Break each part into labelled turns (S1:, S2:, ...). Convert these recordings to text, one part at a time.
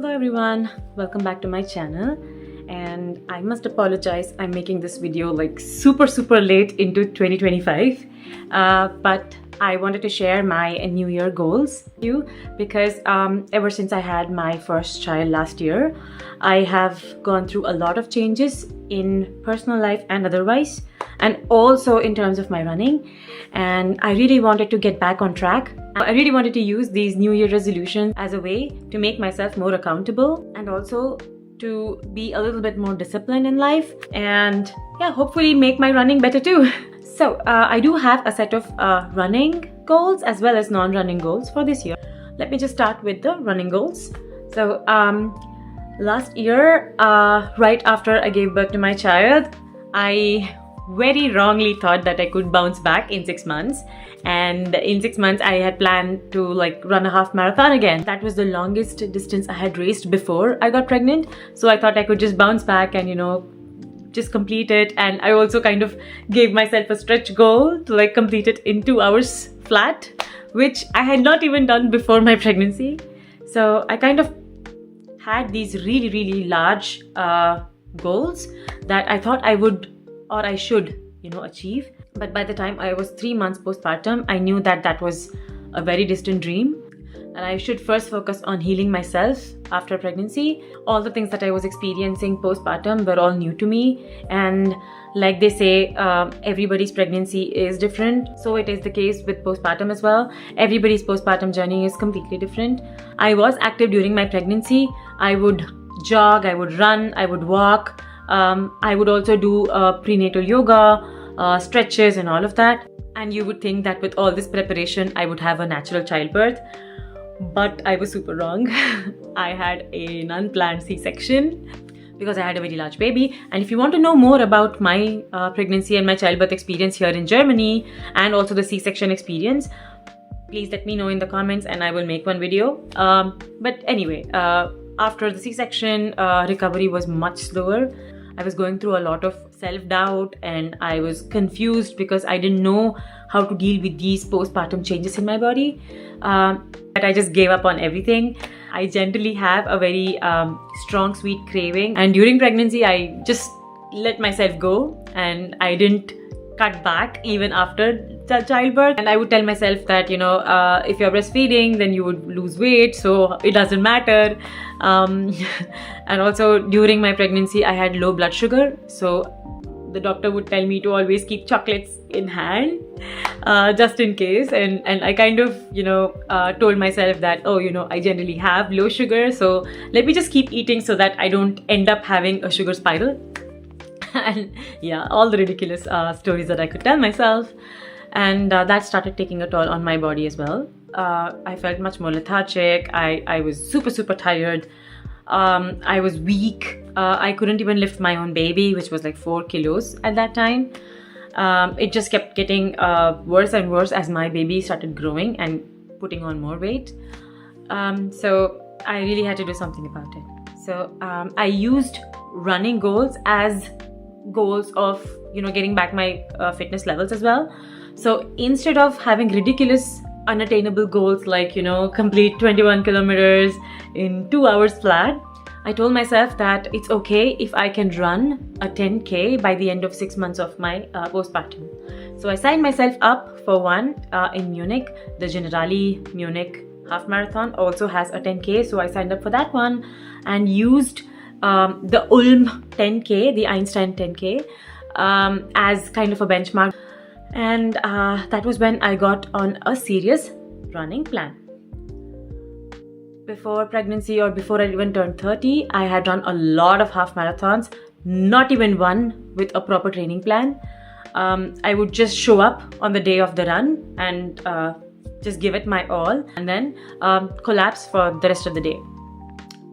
S1: Hello everyone, welcome back to my channel. And I must apologize, I'm making this video like super late into 2025, but I wanted to share my New Year goals with you because ever since I had my first child last year, I have gone through a lot of changes in personal life and otherwise, and also in terms of my running. And I really wanted to get back on track. I really wanted to use these New Year resolutions as a way to make myself more accountable and also to be a little bit more disciplined in life, and yeah, hopefully make my running better too. So I do have a set of running goals as well as non-running goals for this year. Let me just start with the running goals. So last year, right after I gave birth to my child, I very wrongly thought that I could bounce back in 6 months, and in 6 months I had planned to like run a half marathon again. That was the longest distance I had raced before I got pregnant, so I thought I could just bounce back and just complete it. And I also kind of gave myself a stretch goal to like complete it in 2 hours flat, which I had not even done before my pregnancy. So I kind of had these really large goals that I thought I would or I should achieve. But by the time I was 3 months postpartum, I knew that that was a very distant dream, and I should first focus on healing myself after pregnancy. All the things that I was experiencing postpartum were all new to me, and like they say, everybody's pregnancy is different. So it is the case with postpartum as well. Everybody's postpartum journey is completely different. I was active during my pregnancy. I would jog, I would run, I would walk. I would also do prenatal yoga, stretches and all of that. And you would think that with all this preparation I would have a natural childbirth, but I was super wrong. I had an unplanned C-section because I had a very large baby. And if you want to know more about my pregnancy and my childbirth experience here in Germany, and also the C-section experience, please let me know in the comments and I will make one video. But anyway, after the C-section, recovery was much slower. I was going through a lot of self-doubt and I was confused because I didn't know how to deal with these postpartum changes in my body. But I just gave up on everything. I generally have a very strong sweet craving, and during pregnancy I just let myself go and I didn't cut back even after the childbirth. And I would tell myself that if you're breastfeeding then you would lose weight, so it doesn't matter. And also during my pregnancy I had low blood sugar, so the doctor would tell me to always keep chocolates in hand, just in case. And I kind of told myself that I generally have low sugar, so let me just keep eating so that I don't end up having a sugar spiral. And yeah, all the ridiculous stories that I could tell myself. And that started taking a toll on my body as well. I felt much more lethargic. I was super tired. I was weak. I couldn't even lift my own baby, which was like 4 kilos at that time. It just kept getting worse and worse as my baby started growing and putting on more weight. So I really had to do something about it. So I used running goals as goals of getting back my fitness levels as well. So instead of having ridiculous unattainable goals like complete 21 kilometers in 2 hours flat, I told myself that it's okay if I can run a 10k by the end of 6 months of my postpartum. So I signed myself up for one in Munich. The Generali Munich half marathon also has a 10k, so I signed up for that one and used the Ulm 10k, the Einstein 10k, as kind of a benchmark. And that was when I got on a serious running plan. Before pregnancy, or before I even turned 30, I had run a lot of half marathons, not even one with a proper training plan. I would just show up on the day of the run and just give it my all, and then collapse for the rest of the day.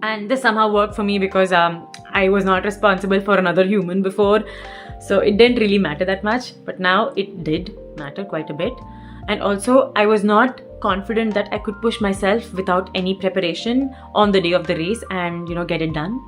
S1: And this somehow worked for me because I was not responsible for another human before, so it didn't really matter that much. But now it did matter quite a bit. And also I was not confident that I could push myself without any preparation on the day of the race and get it done.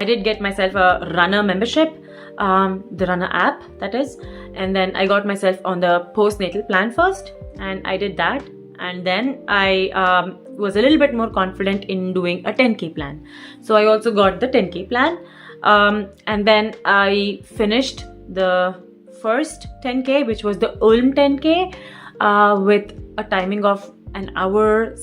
S1: I did get myself a runner membership, the runner app that is, and then I got myself on the postnatal plan first, and I did that. And then I was a little bit more confident in doing a 10K plan. So I also got the 10K plan, and then I finished the first 10K, which was the Ulm 10K, with a timing of an hour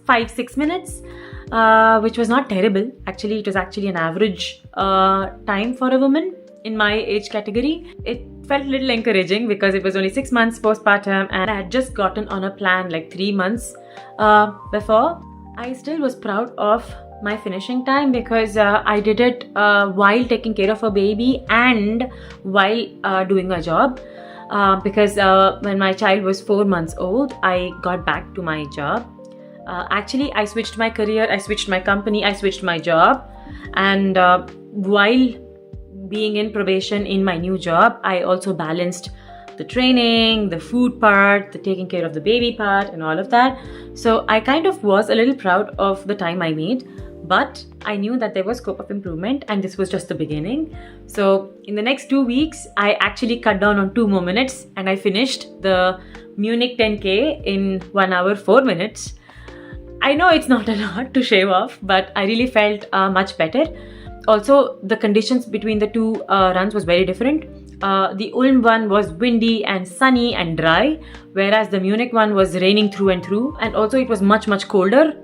S1: 5-6 minutes, which was not terrible. Actually, it was actually an average time for a woman in my age category. It felt a little encouraging because it was only 6 months postpartum, and I had just gotten on a plan like 3 months before. I still was proud of my finishing time because I did it while taking care of a baby and while doing a job. Because when my child was 4 months old, I got back to my job. Actually, I switched my career, I switched my company, I switched my job, and while being in probation in my new job, I also balanced the training, the food part, the taking care of the baby part, and all of that. So I kind of was a little proud of the time I made, but I knew that there was scope of improvement, and this was just the beginning. So in the next 2 weeks, I actually cut down on 2 more minutes, and I finished the Munich 10K in 1 hour 4 minutes. I know it's not a lot to shave off, but I really felt much better. Also, the conditions between the two runs was very different. The Ulm one was windy and sunny and dry, whereas the Munich one was raining through and through, and also it was much colder.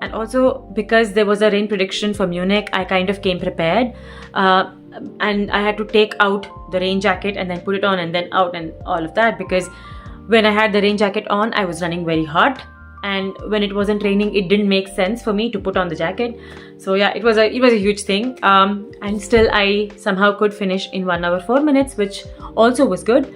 S1: And also, because there was a rain prediction for Munich, I kind of came prepared, and I had to take out the rain jacket and then put it on and then out and all of that, because when I had the rain jacket on, I was running very hot, and when it wasn't raining, it didn't make sense for me to put on the jacket. So yeah, it was a huge thing, and still I somehow could finish in 1 hour 4 minutes, which also was good.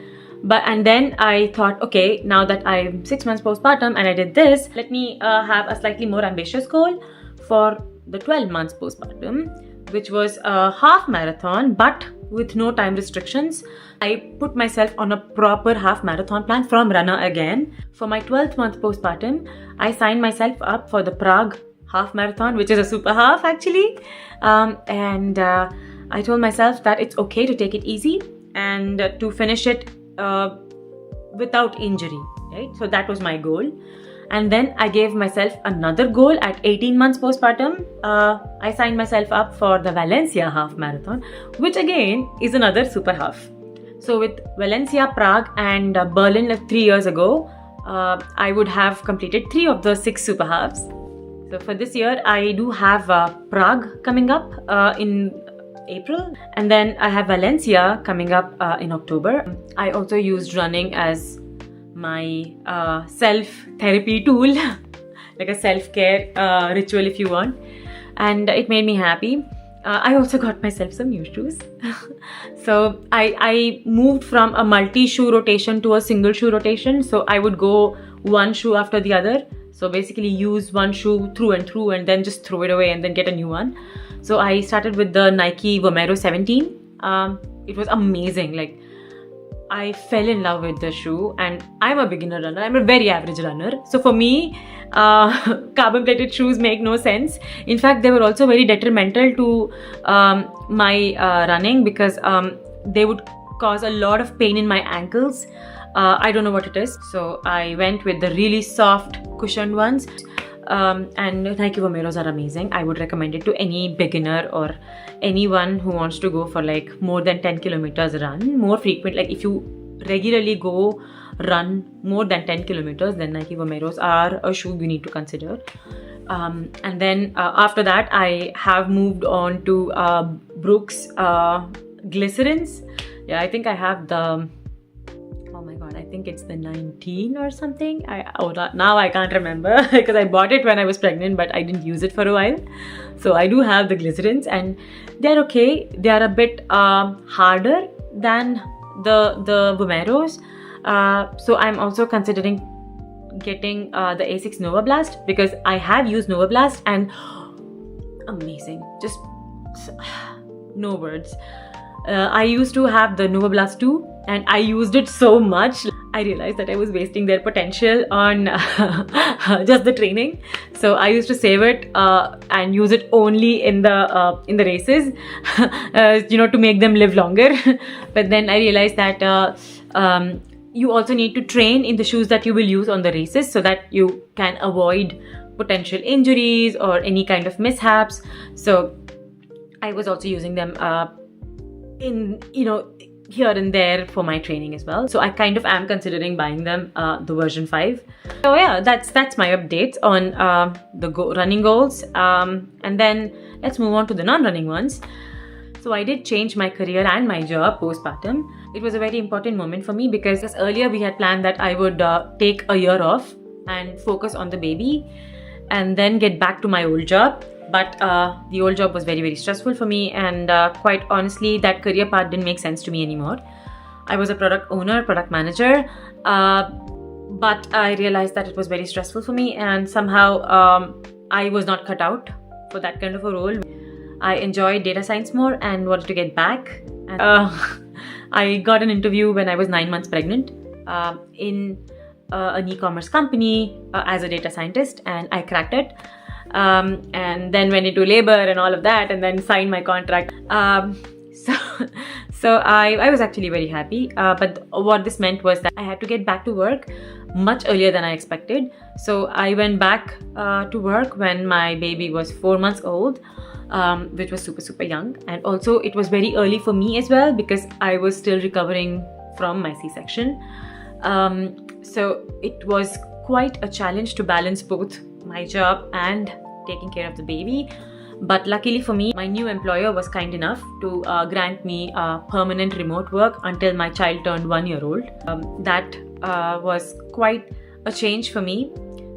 S1: And then I thought, okay, now that I'm 6 months postpartum and I did this, let me have a slightly more ambitious goal for the 12 months postpartum, which was a half marathon, but with no time restrictions. I put myself on a proper half marathon plan from Runner again. For my 12th month postpartum, I signed myself up for the Prague half marathon, which is a super half actually. And I told myself that it's okay to take it easy and to finish it without injury, right? So that was my goal. And then I gave myself another goal at 18 months postpartum. I signed myself up for the Valencia half marathon, which again is another super half. So with Valencia, Prague and Berlin 3 years ago, I would have completed 3 of the 6 super halves. So for this year, I do have Prague coming up in April, and then I have Valencia coming up in October. I also used running as my self-therapy tool, like a self-care ritual if you want, and it made me happy. I also got myself some new shoes. So I moved from a multi-shoe rotation to a single shoe rotation. So I would go one shoe after the other. So basically use one shoe through and through and then just throw it away and then get a new one. So I started with the Nike Vomero 17. It was amazing. Like, I fell in love with the shoe, and I'm a beginner runner. I'm a very average runner. So for me, carbon plated shoes make no sense. In fact, they were also very detrimental to my running because they would cause a lot of pain in my ankles. I don't know what it is. So I went with the really soft cushioned ones. And Nike Vomeros are amazing. I would recommend it to any beginner or anyone who wants to go for like more than 10 kilometers run, more frequent. Like if you regularly go run more than 10 kilometers, then Nike Vomeros are a shoe you need to consider. And then after that, I have moved on to Brooks glycerins. Yeah, I think I have the, oh my god, I think it's the 19 or something. Now I can't remember because I bought it when I was pregnant, but I didn't use it for a while. So I do have the glycerins, and they're okay. They are a bit harder than the Vomeros. So I'm also considering getting the Asics Nova Blast because I have used Nova Blast and amazing. Just no words. I used to have the Nova Blast 2 and I used it so much. I realized that I was wasting their potential on just the training. So I used to save it and use it only in the races, to make them live longer. But then I realized that you also need to train in the shoes that you will use on the races so that you can avoid potential injuries or any kind of mishaps. So I was also using them in, here and there for my training as well. So I kind of am considering buying them, the version 5. So yeah, that's my updates on the running goals. And then let's move on to the non-running ones. So I did change my career and my job postpartum. It was a very important moment for me because earlier we had planned that I would take a year off and focus on the baby and then get back to my old job. But the old job was very, very stressful for me, and quite honestly, that career path didn't make sense to me anymore. I was a product owner, product manager, but I realized that it was very stressful for me, and somehow I was not cut out for that kind of a role. I enjoyed data science more and wanted to get back. And, I got an interview when I was 9 months pregnant in an e-commerce company as a data scientist, and I cracked it. And then went into labor and all of that, and then signed my contract. So I was actually very happy. But what this meant was that I had to get back to work much earlier than I expected. So I went back to work when my baby was 4 months old, which was super, super young. And also it was very early for me as well because I was still recovering from my C-section. So it was quite a challenge to balance both my job and taking care of the baby. But luckily for me, my new employer was kind enough to grant me permanent remote work until my child turned 1 year old. That was quite a change for me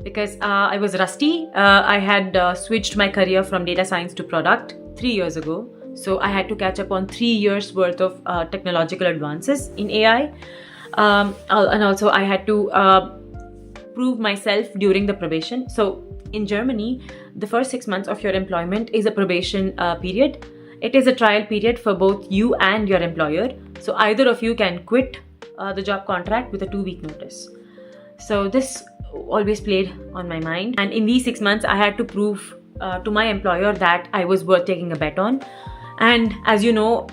S1: because I was rusty. I had switched my career from data science to product 3 years ago. So I had to catch up on 3 years worth of technological advances in AI. And also I had to prove myself during the probation. So in Germany, the first 6 months of your employment is a probation period. It is a trial period for both you and your employer. So either of you can quit the job contract with a 2-week notice. So this always played on my mind. And in these 6 months, I had to prove to my employer that I was worth taking a bet on. And as you know,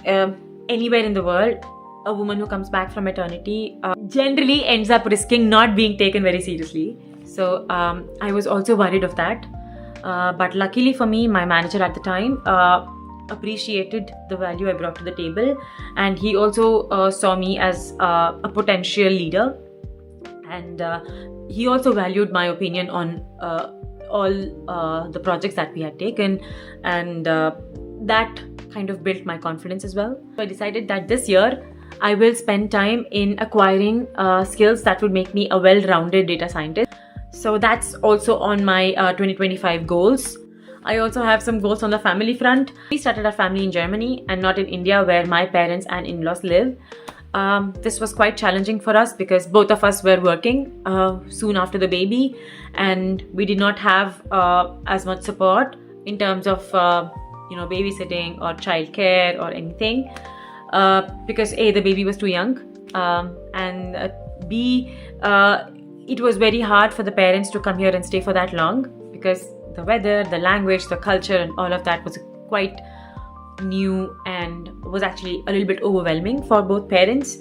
S1: anywhere in the world, a woman who comes back from maternity generally ends up risking not being taken very seriously. So I was also worried of that. But luckily for me, my manager at the time appreciated the value I brought to the table. And he also saw me as a potential leader. And he also valued my opinion on all the projects that we had taken. And that kind of built my confidence as well. So I decided that this year, I will spend time in acquiring skills that would make me a well-rounded data scientist. So that's also on my 2025 goals. I also have some goals on the family front. We started our family in Germany and not in India where my parents and in-laws live. This was quite challenging for us because both of us were working soon after the baby, and we did not have as much support in terms of babysitting or childcare or anything. Because A, the baby was too young, and B, it was very hard for the parents to come here and stay for that long because the weather, the language, the culture and all of that was quite new and was actually a little bit overwhelming for both parents.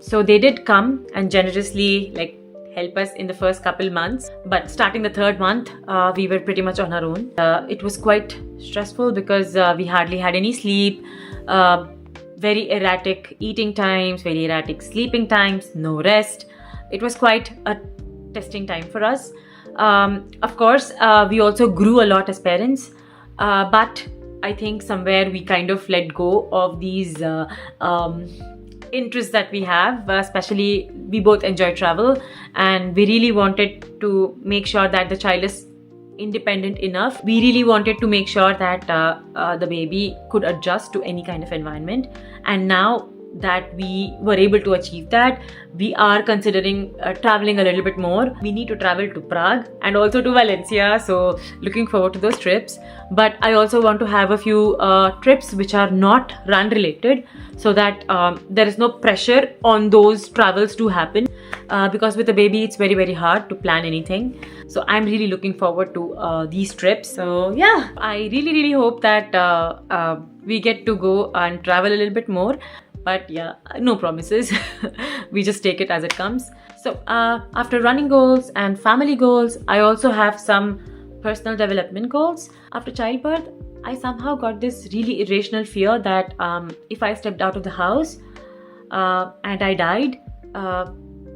S1: So they did come and generously help us in the first couple months, but starting the 3rd month, we were pretty much on our own. It was quite stressful because we hardly had any sleep. Very erratic eating times, very erratic sleeping times, no rest. It was quite a testing time for us. Of course, we also grew a lot as parents, but I think somewhere we kind of let go of these interests that we have, especially we both enjoy travel, and we really wanted to make sure that the child is independent enough. We really wanted to make sure that the baby could adjust to any kind of environment. And now that we were able to achieve that, we are considering traveling a little bit more. We need to travel to Prague and also to Valencia, so looking forward to those trips. But I also want to have a few trips which are not run related, so that there is no pressure on those travels to happen, because with a baby it's very, very hard to plan anything. So I'm really looking forward to these trips. So yeah, I really, really hope that we get to go and travel a little bit more. but yeah, no promises. We just take it as it comes. So after running goals and family goals, I also have some personal development goals. After childbirth, I somehow got this really irrational fear that if I stepped out of the house and I died,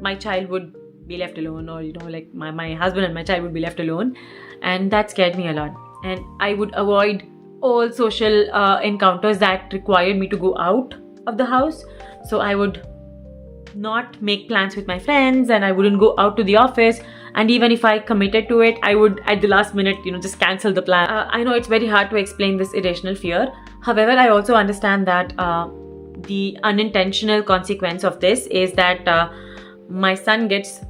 S1: my child would be left alone, or like my husband and my child would be left alone, and that scared me a lot. And I would avoid all social encounters that required me to go out of the house. So I would not make plans with my friends, and I wouldn't go out to the office, and even if I committed to it, I would at the last minute just cancel the plan. I know it's very hard to explain this irrational fear. However, I also understand that the unintentional consequence of this is that my son gets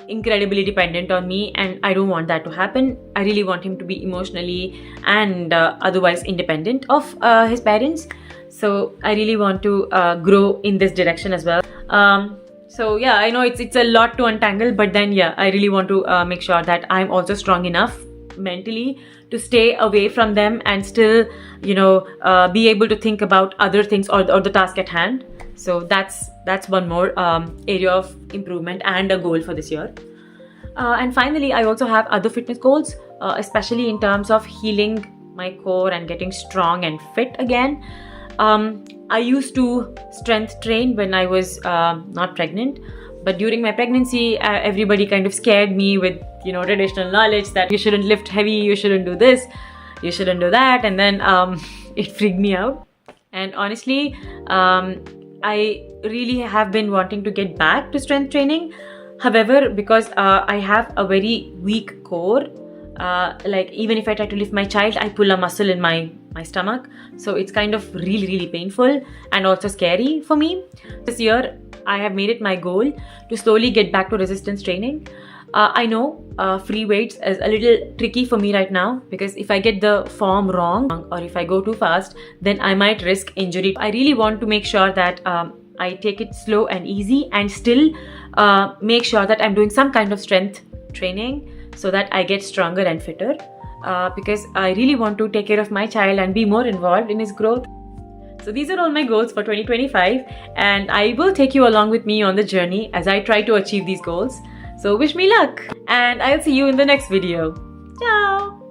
S1: incredibly dependent on me, and I don't want that to happen. I really want him to be emotionally and otherwise independent of his parents. So I really want to grow in this direction as well. So yeah, I know it's a lot to untangle, but then yeah, I really want to make sure that I'm also strong enough mentally to stay away from them and still be able to think about other things or the task at hand. So that's one more area of improvement and a goal for this year. And finally, I also have other fitness goals, especially in terms of healing my core and getting strong and fit again. I used to strength train when I was not pregnant, but during my pregnancy, everybody kind of scared me with traditional knowledge that you shouldn't lift heavy, you shouldn't do this, you shouldn't do that, and then it freaked me out. And honestly, I really have been wanting to get back to strength training. However, because I have a very weak core, like even if I try to lift my child, I pull a muscle in my stomach. So it's kind of really painful and also scary for me. This year, I have made it my goal to slowly get back to resistance training. I know free weights is a little tricky for me right now, because if I get the form wrong or if I go too fast, then I might risk injury. I really want to make sure that I take it slow and easy and still make sure that I'm doing some kind of strength training so that I get stronger and fitter, because I really want to take care of my child and be more involved in his growth. So these are all my goals for 2025, and I will take you along with me on the journey as I try to achieve these goals. So wish me luck, and I'll see you in the next video. Ciao!